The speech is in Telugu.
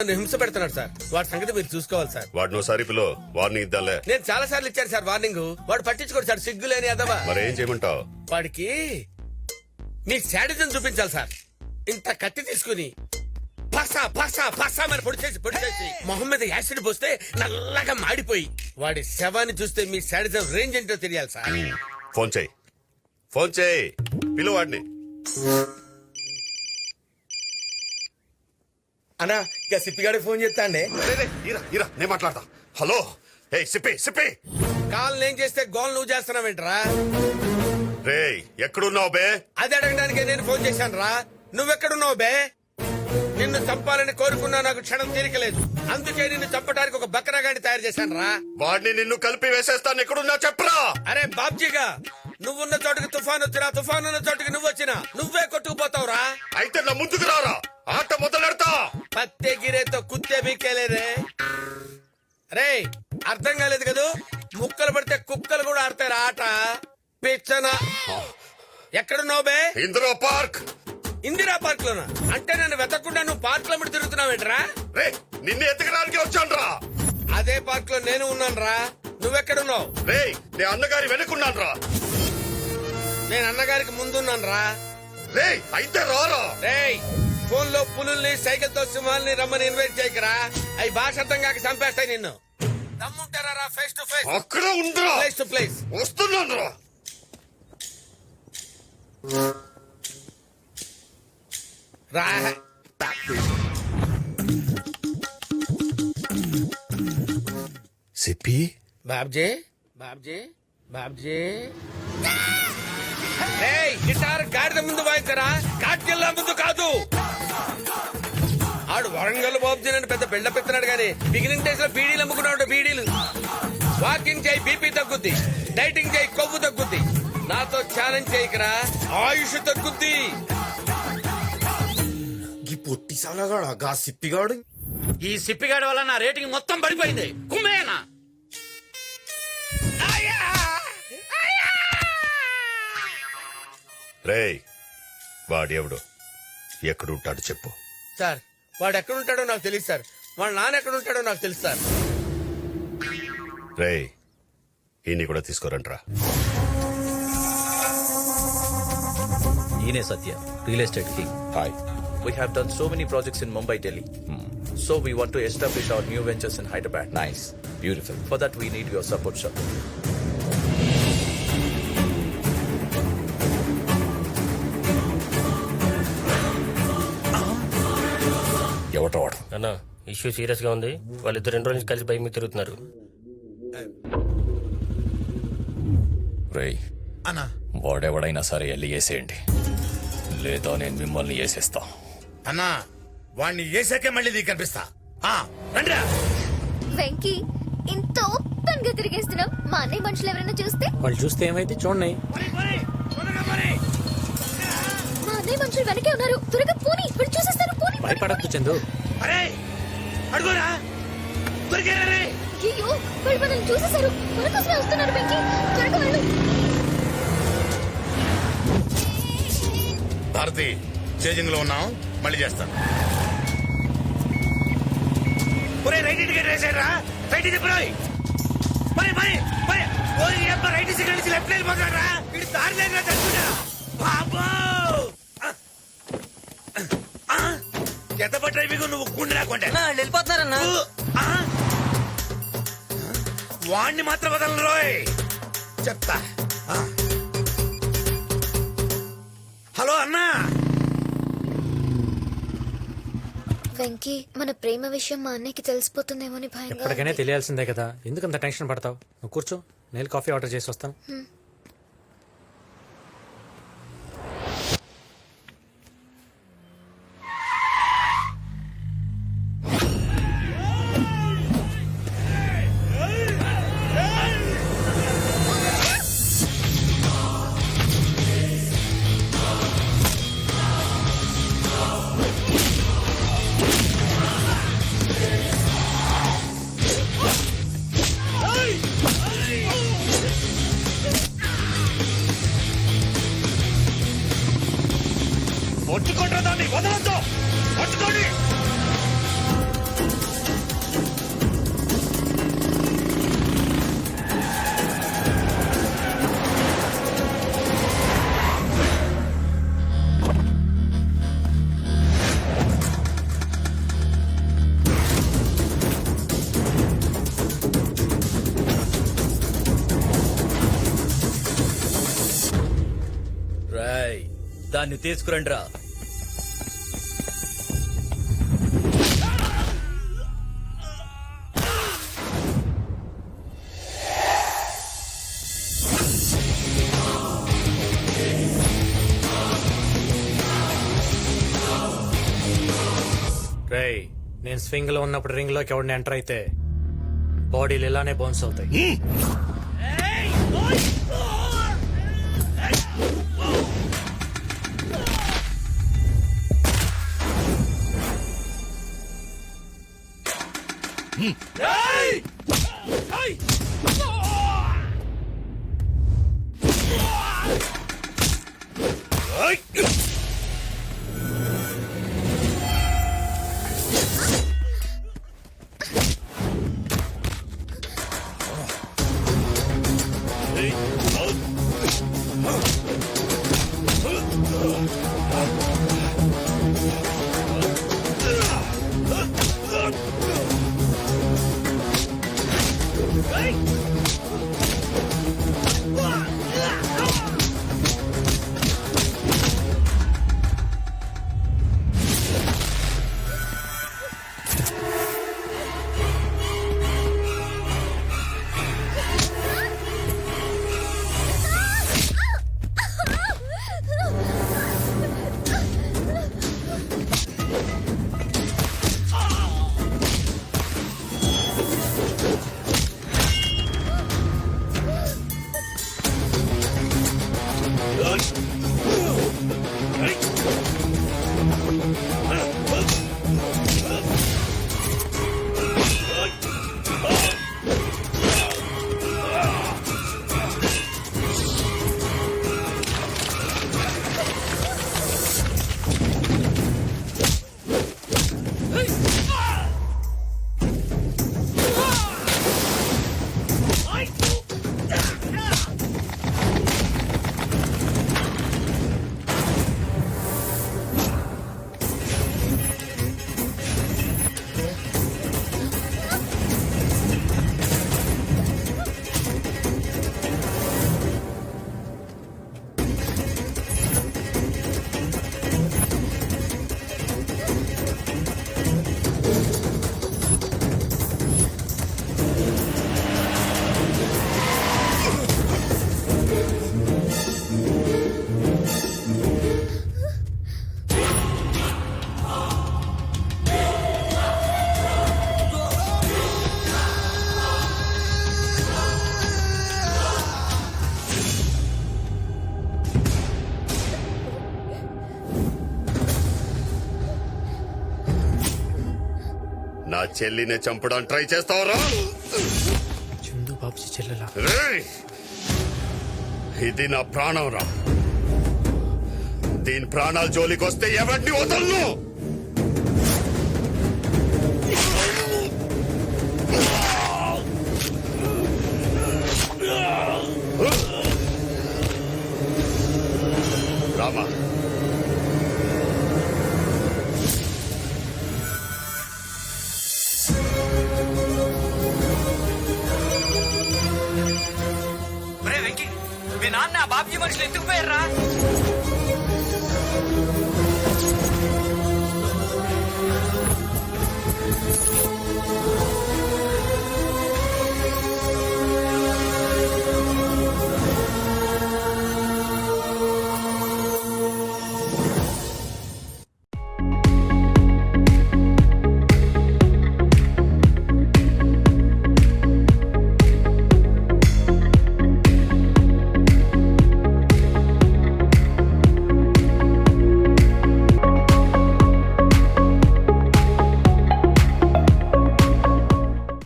నన్ను హింస పెడుతున్నాడు సార్. వాడి సంగతి మీరు చూసుకోవాలి సార్. వాడిని ఒకసారి పిలో వార్నింగ్ ఇద్దాలే. నేను చాలా సార్లు ఇచ్చాను సార్ వార్నింగ్. వాడు పట్టించుకోడు సార్, సిగ్గులేని అదవా. మరేం చేయమంటావు? వాడికి మీ శాడిజం చూపించాలి సార్. ఇంత కత్తి తీసుకుని పసా పసా పసా మరి పొడిచేసి మొహం మీద యాసిడ్ పోస్తే నల్లగా మాడిపోయి వాడి శవాన్ని చూస్తే మీ శాడిజం రేంజ్ ఏంటో తెలియాలి సార్. ఫోన్ చేయి పిలు వాడిని. అన్నా ఇక సిప్పిగాడి ఫోన్ చేస్తా అండి. నేను మాట్లాడతా. హలో ఏ సిప్పి కాల్ నేను చేస్తే గోల్ నువ్వు చేస్తున్నావేంట్రా? రే ఎక్కడున్నావు బే? అది అడగడానికి నేను ఫోన్ చేశాను రా. నువ్వెక్కడున్నావు బే? నిన్ను చంపాలని కోరుకున్నా, నాకు క్షణం తీరికలేదు. అందుకే నిన్ను చంపడానికి ఒక బకరాగాన్ని తయారు చేశాను రా. వాడిని నిన్ను కలిపి వేసేస్తాను. ఎక్కడున్నా చెప్పరా? అరే బాబ్జీగా, నువ్వున్న చోటుకి తుఫాన్ వచ్చినా, తుఫాన్ ఉన్న చోటుకి నువ్వు వచ్చినా నువ్వే కొట్టుకుపోతావురా. అయితే నా ముందుకు రారా, ఆట మొదలెడతా. పత్తే గిరేతో కుత్తే బీకేలేరే. రే అర్థం కాలేదు కదూ? ముక్కలు పడితే కుక్కలు కూడా ఆడతారు ఆట. పిచ్చన ఎక్కడున్నావు బే? ఇందిరా పార్క్ లోనా? అంటే నన్ను వెతకుండా నువ్వు పార్క్ లో తిరుగుతున్నావేంట్రా? రే నిన్ను ఎతకడానికి వచ్చాను రా. అదే పార్క్ లో నేను ఉన్నాను రా. నువ్వెక్కడున్నావు? రే నేను అన్నగారి వెనుకున్నాను రా. నేను అన్నగారికి ముందున్నాను రా. రే అయితే రారా. రే ఫోన్ లో పులుల్ని, సైకిల్ తో సింహాల్ని రమ్మని ఇన్వైట్ చేయకరా. అవి భాష అర్థం కాక చంపేస్తాయి నిన్ను. దమ్ముంటారా ఫేస్ టు ఫేస్? అక్కడ ఉండరా. ప్లేస్ టు ప్లేస్ వస్తున్నాను రా. రా. సిప్పి బాబ్జీ బాబ్జీ బాబ్జీ. గిటార్ గాడిద ముందు వాయించరా, కాట్కెళ్ళ ముందు కాదు. ఆడు వరంగల్ బాబ్జీ అని పెద్ద బిల్డప్ ఇస్తున్నాడు గానీ బిగినింగ్ డేస్ లో బీడీలు అమ్ముకున్నాడు. బీడీలు. వాకింగ్ చేయి బీపీ తగ్గుద్ది, డైటింగ్ చేయి కొవ్వు తగ్గుద్ది. నాతో ఛాలెంజ్ చేయకరా, ఆయుష్ తగ్గుద్ది. ఈ పొట్టి సాలగాడు గా సిప్పిగాడు. ఈ సిప్పిగాడి వల్ల నా రేటింగ్ మొత్తం పడిపోయింది. కుమ్మేనా? రే వాడు ఎవడు, ఎక్కడుంటాడు చెప్పు. సార్ వాడు ఎక్కడుంటాడో నాకు తెలియదు సార్. వాళ్ళ నాన్న ఎక్కడుంటాడో నాకు తెలుసు సార్. రే ఈయన్ని కూడా తీసుకోరంట్రా. ఈయనే Satya, real estate king. Hi. We have done so many projects in Mumbai, Delhi. So we want to establish our new ventures in Hyderabad. Nice. Beautiful. For that we need your support, sir. ఎవటో వాడు. అన్న ఇష్యూ సీరియస్ గా ఉంది. వాళ్ళిద్దరు 2 రోజుల నుంచి కలిసి బైక్ మీద తిరుగుతున్నారు. రేయ్ అన్నా వాడెవడైనా సరే వెళ్ళి వేసేయండి, లేదా నేను మిమ్మల్ని వేసేస్తా. అన్నా వాణ్ణి వేసాకే మళ్ళీ నీకు కనిపిస్తా. రండిరా. వెంకీ ఇంత ఓపెన్ గా తిరిగేస్తున్నాం. మా అన్నయ్య మనుషులు ఎవరైనా చూస్తే? వాళ్ళు చూస్తే ఏమైతే చూడండి. మా అన్నయ్య మనుషులు వెనకే ఉన్నారు. త్వరగా పోనీ, వీళ్ళు చూసేస్తారు. పోనీ. భయపడద్దు చందు. అడుగురా. అయ్యో వాళ్ళు మనల్ని చూసేశారు. మనకోసమే వస్తున్నారు. వెంకీ త్వరగా వెళ్ళు. భారతి చేజింగ్ లో ఉన్నాం, మళ్ళీ చేస్తాను. రైట్ టికెట్ వేసారా? రైట్ చెప్పరాయి. రైట్ సిగ్నల్ నుంచి లెఫ్ట్ వెళ్ళిపోతారా? ఇటు దారి లేదురా చచ్చుడా. బాబో ఎంత డ్రైవింగ్ నువ్వు గుండె రాకుండా వెళ్ళిపోతున్నారన్నా. వాణ్ణి మాత్రం వదలను రోయ్. చెప్తా. హలో అన్నా. వెంకీ మన ప్రేమ విషయం మా అన్నయ్యకి తెలిసిపోతుందేమో అని భయంగా ఎప్పటికైనా ఉంది. తెలియాల్సిందే కదా, ఎందుకంత టెన్షన్ పడతావు? నువ్వు కూర్చో, నేను కాఫీ ఆర్డర్ చేసి వస్తాను. పట్టుకోండి దాన్ని, వదలొద్దు. పట్టుకోండి. రాయ్ దాన్ని తీసుకురండి రా. రేయ్ నేను స్వింగ్ లో ఉన్నప్పుడు రింగ్ లోకి ఎవరిని ఎంటర్ అయితే బాడీలు ఇలానే బౌన్స్ అవుతాయి. నా చెల్లిని చంపడానికి ట్రై చేస్తావరా? చందు బాబుజీ చెల్లెలా? రేయ్! ఇది నా ప్రాణం రా. దీని ప్రాణాల జోలికి వస్తే ఎవరిని వదలను. రామా, వెంకీ మీ నాన్న బాబ్జీ మనుషులు ఎత్తుకుపోయారా?